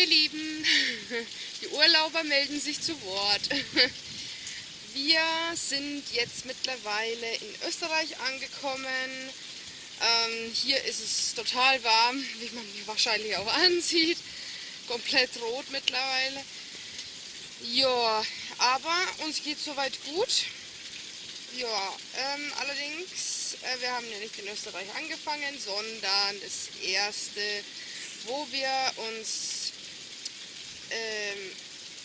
Lieben, die Urlauber melden sich zu Wort. Wir sind jetzt mittlerweile in Österreich angekommen. Hier ist es total warm, wie man mir wahrscheinlich auch ansieht. Komplett rot mittlerweile. Ja, aber uns geht soweit gut. Ja, allerdings, wir haben ja nicht in Österreich angefangen, sondern das erste, wo wir uns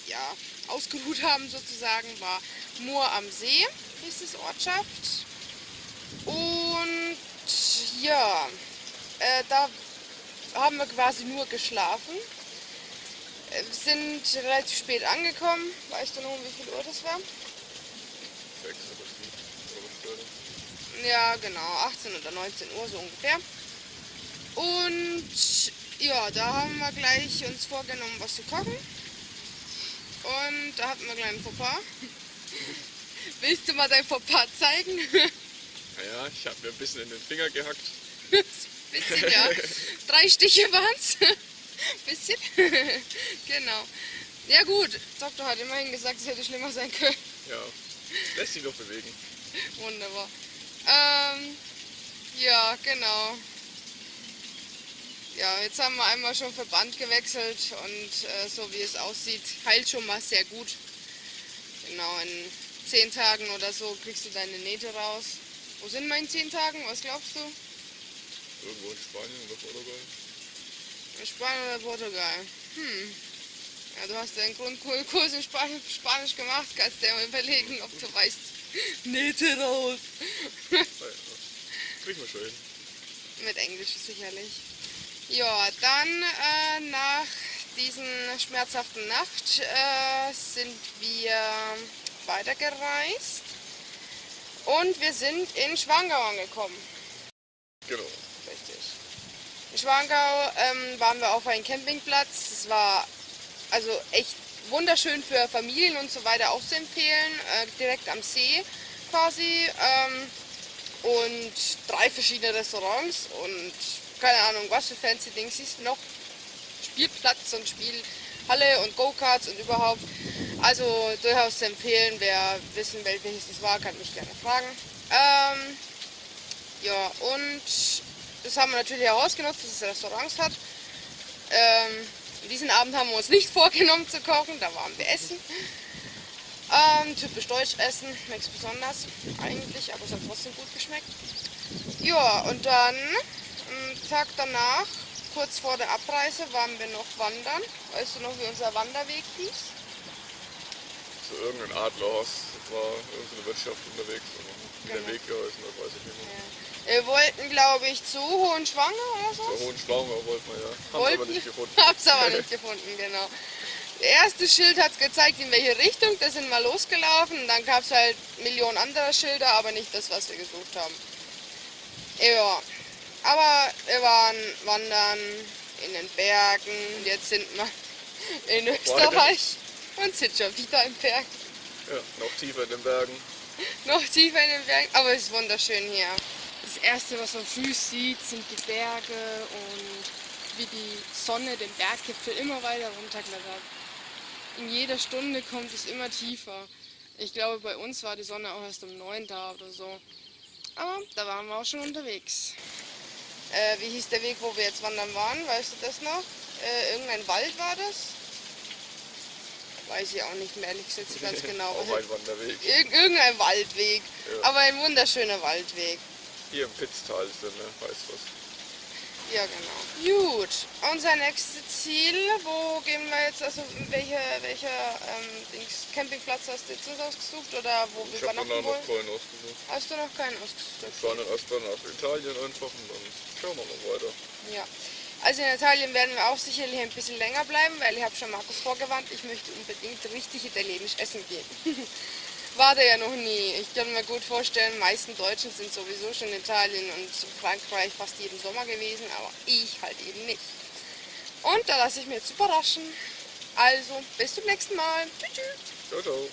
ja, ausgeruht haben sozusagen, war Mur am See, ist das Ortschaft. Und ja, da haben wir quasi nur geschlafen. Wir sind relativ spät angekommen. Weißt du noch, um wie viel Uhr das war? 6 oder 7 oder Ja, genau, 18 oder 19 Uhr so ungefähr. Und ja, da haben wir gleich uns vorgenommen, was zu kochen. Und da hatten wir gleich einen Fauxpas. Willst du mal dein Fauxpas zeigen? Naja, ich habe mir ein bisschen in den Finger gehackt. Bisschen, ja. 3 Stiche waren es. Bisschen. Genau. Ja gut, der Doktor hat immerhin gesagt, es hätte schlimmer sein können. Ja, lässt sich doch bewegen. Wunderbar. Ja, genau. Ja, jetzt haben wir einmal schon Verband gewechselt und so wie es aussieht, heilt schon mal sehr gut. Genau, in 10 Tagen oder so kriegst du deine Nähte raus. Wo sind wir in 10 Tagen? Was glaubst du? Irgendwo in Spanien oder Portugal. In Spanien oder Portugal? Ja, du hast ja einen Grundkurs in Spanisch gemacht, kannst dir mal überlegen, ob du weißt. Nähte raus! Kriegen wir schon hin. Mit Englisch sicherlich. Ja, dann nach diesen schmerzhaften Nacht sind wir weitergereist und wir sind in Schwangau angekommen. Genau. Richtig. In Schwangau waren wir auf einem Campingplatz. Es war also echt wunderschön für Familien und so weiter auch zu empfehlen. Direkt am See quasi. Und 3 verschiedene Restaurants und keine Ahnung, was für fancy Dings ist noch. Spielplatz und Spielhalle und Go-Karts und überhaupt. Also durchaus zu empfehlen, wer wissen will, welches das war, kann mich gerne fragen. Ja, und das haben wir natürlich auch ausgenutzt, dass es Restaurants hat. Diesen Abend haben wir uns nicht vorgenommen zu kochen, da waren wir essen. Typisch deutsch essen, nichts besonders eigentlich, aber es hat trotzdem gut geschmeckt. Ja, und dann am Tag danach, kurz vor der Abreise, waren wir noch wandern. Weißt du noch, wie unser Wanderweg hieß? So irgendein Adlerhaus war irgendeine Wirtschaft unterwegs. Wie der Genau. Weg geheißen hat, weiß ich nicht mehr. Ja. Wir wollten, glaube ich, zu Hohenschwanger oder so. Zur Hohenschwangau wollten wir ja. Haben wir aber nicht gefunden. Hab's aber nicht gefunden, genau. Das erste Schild hat gezeigt, in welche Richtung, da sind wir losgelaufen. Und dann gab es halt Millionen anderer Schilder, aber nicht das, was wir gesucht haben. Ja, aber wir waren wandern in den Bergen. Jetzt sind wir in Österreich und sind schon wieder im Berg. Ja, noch tiefer in den Bergen. Noch tiefer in den Bergen, aber es ist wunderschön hier. Das erste, was man früh sieht, sind die Berge und wie die Sonne den Berggipfel immer weiter runterklettert. In jeder Stunde kommt es immer tiefer. Ich glaube, bei uns war die Sonne auch erst um 9 da oder so. Aber da waren wir auch schon unterwegs. Wie hieß der Weg, wo wir jetzt wandern waren? Weißt du das noch? Irgendein Wald war das? Weiß ich auch nicht mehr, ehrlich gesagt, ganz genau. Auch ein Wanderweg. Irgendein Waldweg, Ja. aber ein wunderschöner Waldweg. Hier im Pitztal ist der, ne? Weißt du was? Ja, genau. Gut, unser nächstes Ziel, wo gehen wir jetzt, also welcher Campingplatz hast du jetzt uns ausgesucht oder wo wir Ich habe übernachten noch wollen? keinen ausgesucht. Hast du noch keinen ausgesucht? Ich fahre dann erstmal nach Italien einfach und dann schauen wir mal weiter. Ja. Also in Italien werden wir auch sicherlich ein bisschen länger bleiben, weil ich habe schon Markus vorgewarnt, ich möchte unbedingt richtig italienisch essen gehen. War der ja noch nie. Ich kann mir gut vorstellen, die meisten Deutschen sind sowieso schon in Italien und in Frankreich fast jeden Sommer gewesen, aber ich halt eben nicht. Und da lasse ich mir jetzt überraschen. Also, bis zum nächsten Mal. Tschüss. Ciao, ciao.